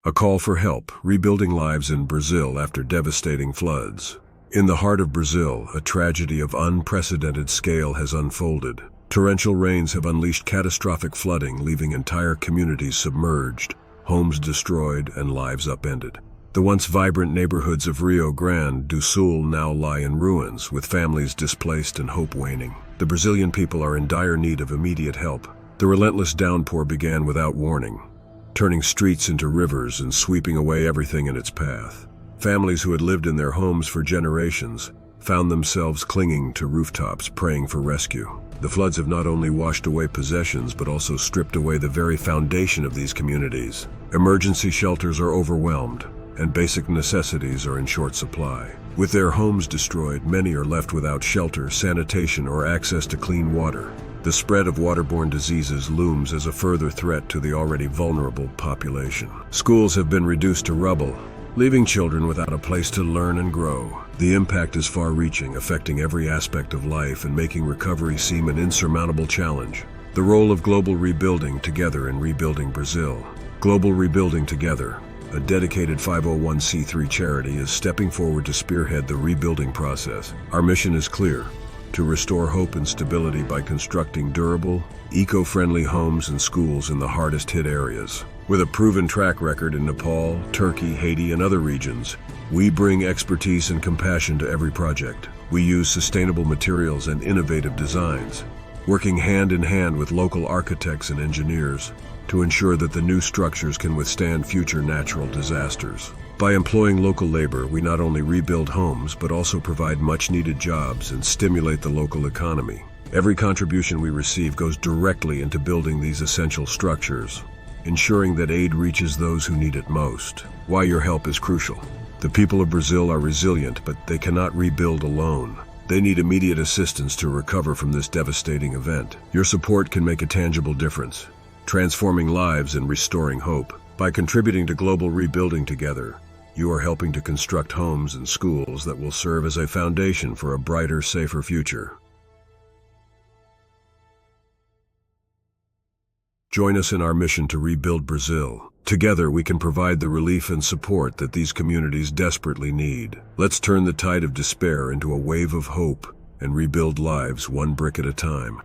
A call for help, rebuilding lives in Brazil after devastating floods. In the heart of Brazil, a tragedy of unprecedented scale has unfolded. Torrential rains have unleashed catastrophic flooding, leaving entire communities submerged, homes destroyed, and lives upended. The once vibrant neighborhoods of Rio Grande do Sul now lie in ruins, with families displaced and hope waning. The Brazilian people are in dire need of immediate help. The relentless downpour began without warning, turning streets into rivers and sweeping away everything in its path. Families who had lived in their homes for generations found themselves clinging to rooftops, praying for rescue. The floods have not only washed away possessions, but also stripped away the very foundation of these communities. Emergency shelters are overwhelmed, and basic necessities are in short supply. With their homes destroyed, many are left without shelter, sanitation, or access to clean water. The spread of waterborne diseases looms as a further threat to the already vulnerable population. Schools have been reduced to rubble, leaving children without a place to learn and grow. The impact is far-reaching, affecting every aspect of life and making recovery seem an insurmountable challenge. The role of Global Rebuilding Together in rebuilding Brazil. Global Rebuilding Together, a dedicated 501c3 charity, is stepping forward to spearhead the rebuilding process. Our mission is clear: to restore hope and stability by constructing durable, eco-friendly homes and schools in the hardest-hit areas. With a proven track record in Nepal, Turkey, Haiti, and other regions, we bring expertise and compassion to every project. We use sustainable materials and innovative designs, working hand in hand with local architects and engineers to ensure that the new structures can withstand future natural disasters. By employing local labor, we not only rebuild homes, but also provide much-needed jobs and stimulate the local economy. Every contribution we receive goes directly into building these essential structures, ensuring that aid reaches those who need it most. Why your help is crucial. The people of Brazil are resilient, but they cannot rebuild alone. They need immediate assistance to recover from this devastating event. Your support can make a tangible difference, transforming lives and restoring hope. By contributing to Global Rebuilding Together, you are helping to construct homes and schools that will serve as a foundation for a brighter, safer future. Join us in our mission to rebuild Brazil. Together, we can provide the relief and support that these communities desperately need. Let's turn the tide of despair into a wave of hope and rebuild lives one brick at a time.